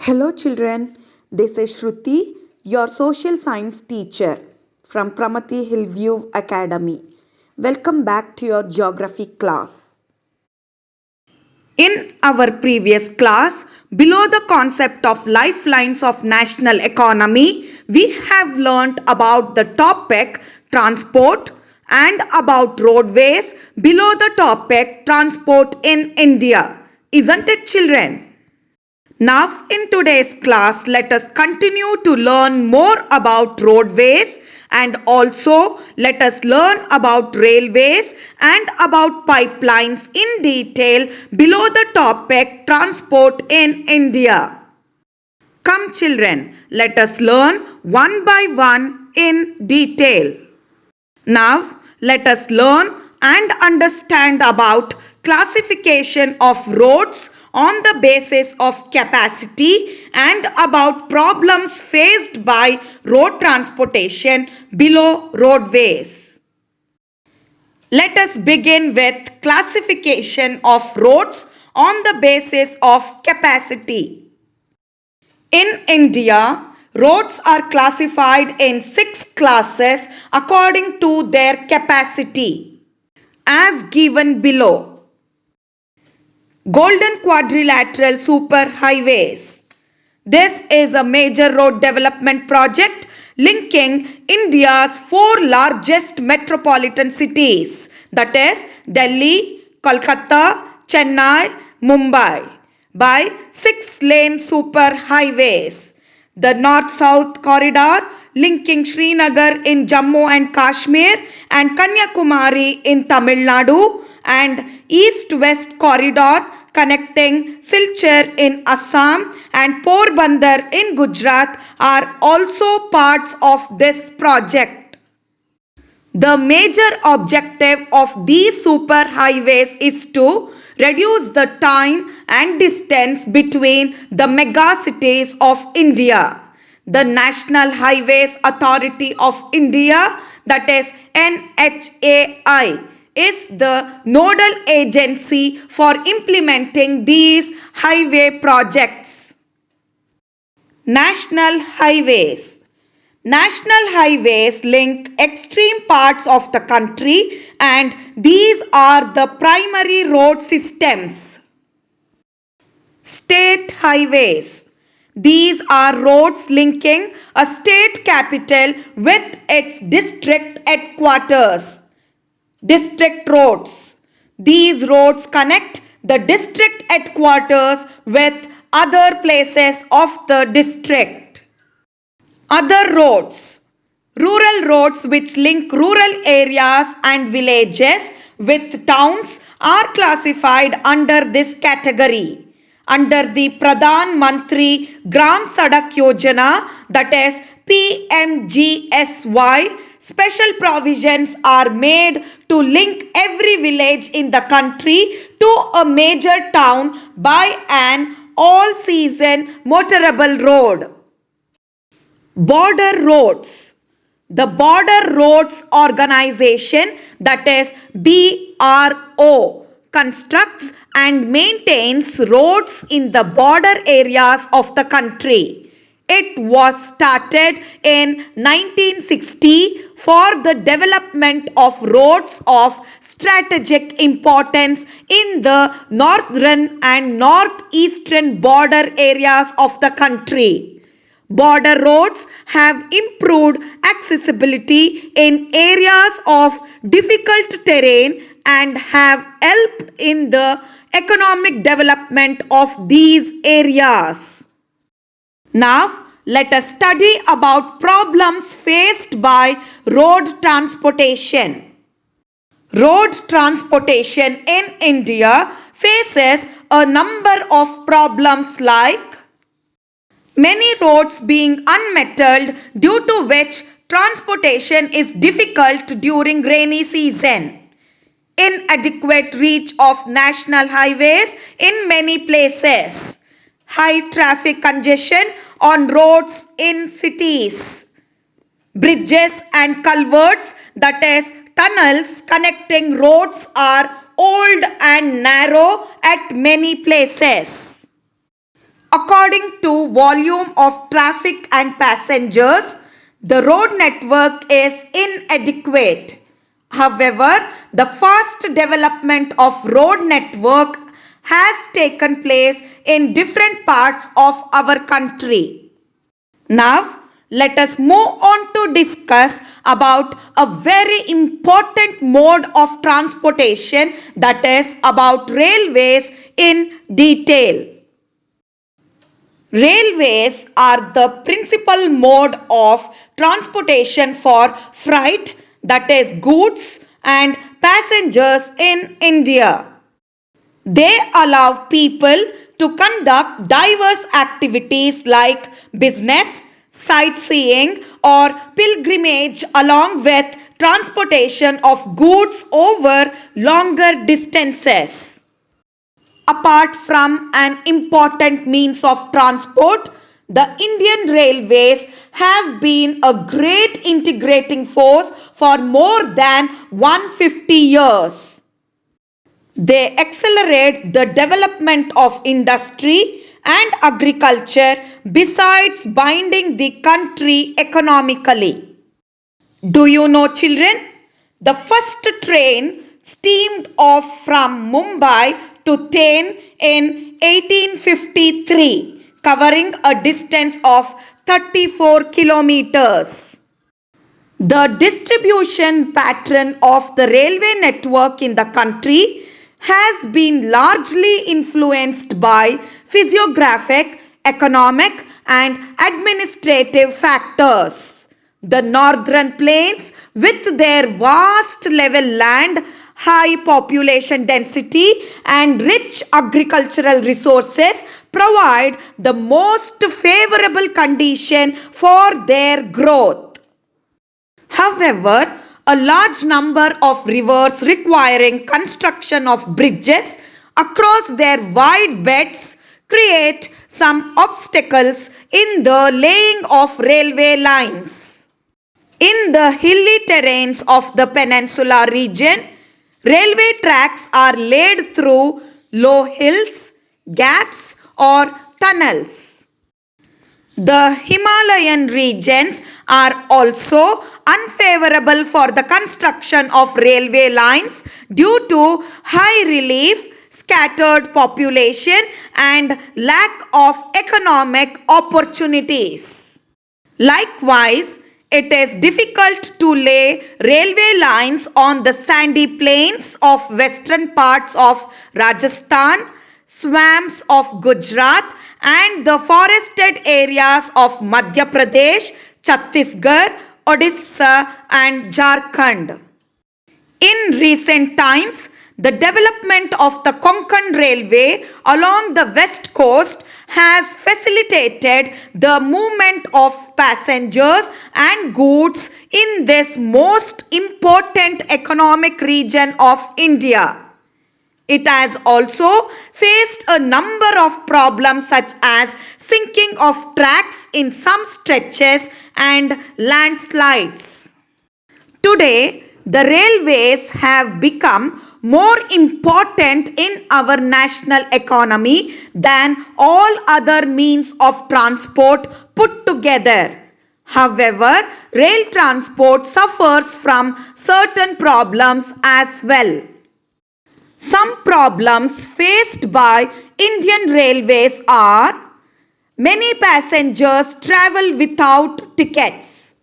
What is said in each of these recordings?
Hello children, this is Shruti, your social science teacher from Pramati Hillview Academy. Welcome back to your geography class. In our previous class, below the concept of lifelines of national economy, we have learnt about the topic transport and about roadways below the topic transport in India. Isn't it children? Now in today's class, let us continue to learn more about roadways and also let us learn about railways and about pipelines in detail below the topic transport in India. Come children, let us learn one by one in detail. Now let us learn and understand about classification of roads on the basis of capacity and about problems faced by road transportation below roadways. Let us begin with classification of roads on the basis of capacity. In India, roads are classified in 6 classes according to their capacity, as given below. Golden Quadrilateral Superhighways. This is a major road development project linking India's 4 largest metropolitan cities, that is Delhi, Kolkata, Chennai, Mumbai, by 6-lane superhighways. The North-South corridor linking Srinagar in Jammu and Kashmir and Kanyakumari in Tamil Nadu, and East-West corridor connecting Silchar in Assam and Porbandar in Gujarat are also parts of this project. The major objective of these superhighways is to reduce the time and distance between the megacities of India. The National Highways Authority of India, that is NHAI, is the nodal agency for implementing these highway projects. National Highways. National highways link extreme parts of the country and these are the primary road systems. State highways. These are roads linking a state capital with its district headquarters. District roads. These roads connect the district headquarters with other places of the district. Other roads. Rural roads which link rural areas and villages with towns are classified under this category. Under the Pradhan Mantri Gram Sadak Yojana, that is PMGSY, special provisions are made to link every village in the country to a major town by an all-season motorable road. Border roads. The Border Roads Organization, that is BRO, constructs and maintains roads in the border areas of the country. It was started in 1960 for the development of roads of strategic importance in the northern and northeastern border areas of the country. Border roads have improved accessibility in areas of difficult terrain and have helped in the economic development of these areas. Now, let us study about problems faced by road transportation. Road transportation in India faces a number of problems like many roads being unmetalled, due to which transportation is difficult during rainy season. Inadequate reach of national highways in many places. High traffic congestion on roads in cities. Bridges and culverts, that is tunnels connecting roads, are old and narrow at many places. According according to volume of traffic and passengers, the road network is inadequate. However, the fast development of road network has taken place in different parts of our country. Now, let us move on to discuss about a very important mode of transportation, that is about railways in detail. Railways are the principal mode of transportation for freight, that is goods and passengers in India. They allow people to conduct diverse activities like business, sightseeing or pilgrimage along with transportation of goods over longer distances. Apart from an important means of transport, the Indian Railways have been a great integrating force for more than 150 years. They accelerate the development of industry and agriculture besides binding the country economically. Do you know, children? The first train steamed off from Mumbai to Thane in 1853, covering a distance of 34 kilometers. The distribution pattern of the railway network in the country has been largely influenced by physiographic, economic and administrative factors. The northern plains, with their vast level land, high population density and rich agricultural resources, provide the most favorable condition for their growth. However, a large number of rivers requiring construction of bridges across their wide beds create some obstacles in the laying of railway lines. In the hilly terrains of the peninsula region, railway tracks are laid through low hills, gaps or tunnels. The Himalayan regions are also unfavorable for the construction of railway lines due to high relief, scattered population and lack of economic opportunities. Likewise, it is difficult to lay railway lines on the sandy plains of western parts of Rajasthan, swamps of Gujarat and the forested areas of Madhya Pradesh, Chhattisgarh, Odisha and Jharkhand. In recent times, the development of the Konkan Railway along the west coast has facilitated the movement of passengers and goods in this most important economic region of India. It has also faced a number of problems such as sinking of tracks in some stretches and landslides. Today, the railways have become more important in our national economy than all other means of transport put together. However, rail transport suffers from certain problems as well. Some problems faced by Indian Railways are: many passengers travel without tickets.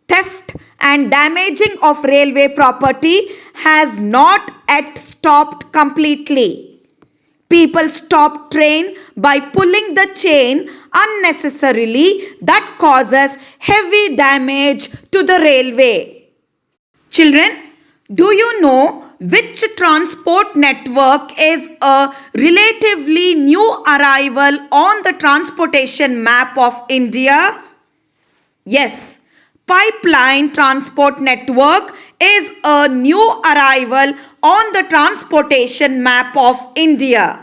Theft and damaging of railway property has not yet stopped completely. People stop train by pulling the chain unnecessarily, that causes heavy damage to the railway. Children, do you know which transport network is a relatively new arrival on the transportation map of India? Yes, pipeline transport network is a new arrival on the transportation map of India.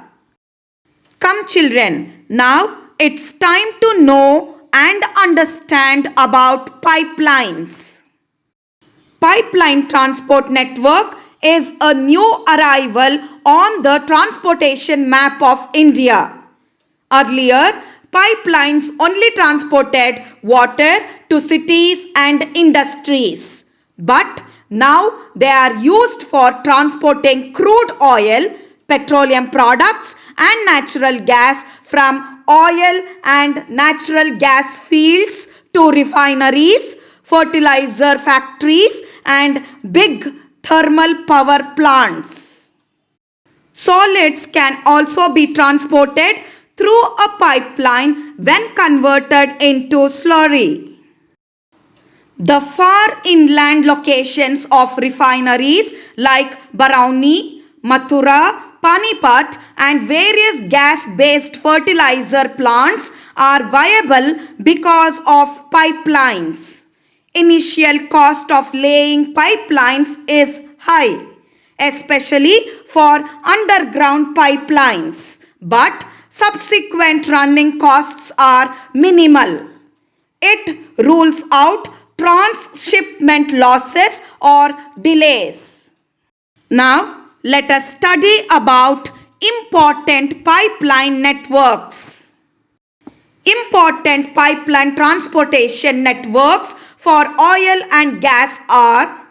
Come children, now it's time to know and understand about pipelines. Pipeline transport network is a new arrival on the transportation map of India. Earlier, pipelines only transported water to cities and industries. But now they are used for transporting crude oil, petroleum products and natural gas from oil and natural gas fields to refineries, fertilizer factories and big thermal power plants. Solids can also be transported through a pipeline when converted into slurry. The far inland locations of refineries like Barauni, Mathura, Panipat and various gas-based fertilizer plants are viable because of pipelines. Initial cost of laying pipelines is high, especially for underground pipelines, but subsequent running costs are minimal. It rules out transshipment losses or delays. Now, let us study about important pipeline networks. Important pipeline transportation networks for oil and gas are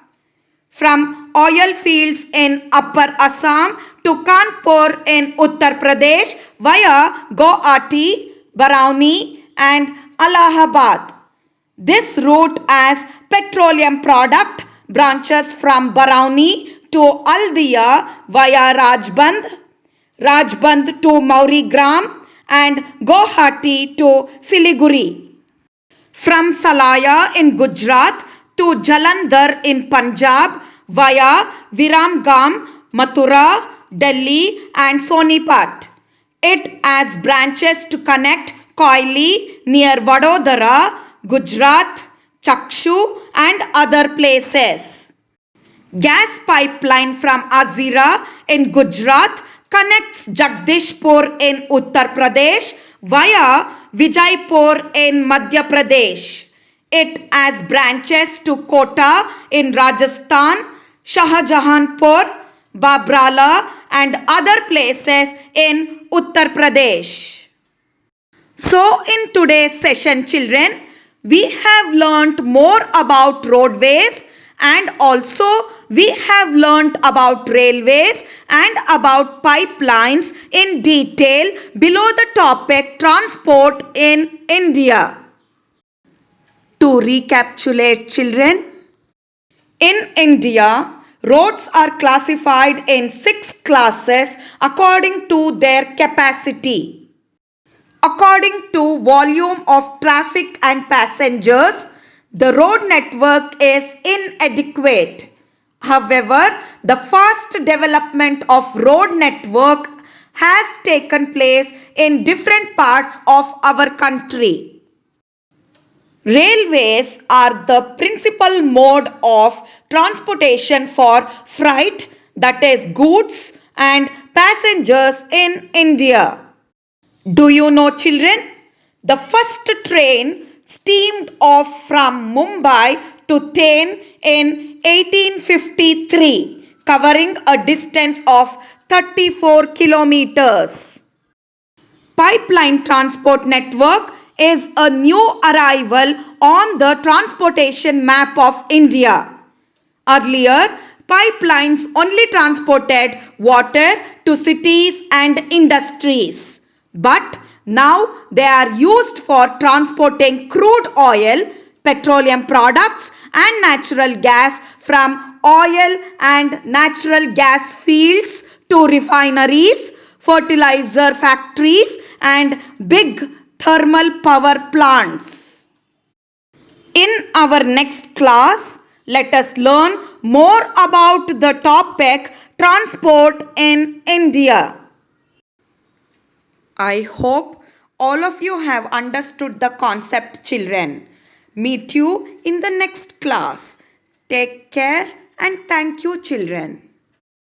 from oil fields in Upper Assam to Kanpur in Uttar Pradesh via Guwahati, Barauni and Allahabad. This route as petroleum product branches from Barauni to Aldia via Rajband to Maurigram and Guwahati to Siliguri. From Salaya in Gujarat to Jalandhar in Punjab via Viramgam, Mathura, Delhi and Sonipat. It has branches to connect Koili near Vadodara, Gujarat, Chakshu and other places. Gas pipeline from Azira in Gujarat connects Jagdishpur in Uttar Pradesh via Vijaypur in Madhya Pradesh. It has branches to Kota in Rajasthan, Shahjahanpur, Babrala and other places in Uttar Pradesh. So in today's session, children, we have learnt more about roadways and also we have learnt about railways and about pipelines in detail below the topic transport in India. To recapitulate, children, in India, roads are classified in 6 classes according to their capacity. According to volume of traffic and passengers, the road network is inadequate. However, the fast development of road network has taken place in different parts of our country. Railways are the principal mode of transportation for freight, that is goods and passengers in India. Do you know, children? The first train steamed off from Mumbai to Thane in 1853, covering a distance of 34 kilometers. Pipeline transport network is a new arrival on the transportation map of India. Earlier, pipelines only transported water to cities and industries. But now they are used for transporting crude oil, petroleum products and natural gas from oil and natural gas fields to refineries, fertilizer factories and big thermal power plants. In our next class, let us learn more about the topic transport in India. I hope all of you have understood the concept, children. Meet you in the next class. Take care and thank you, children.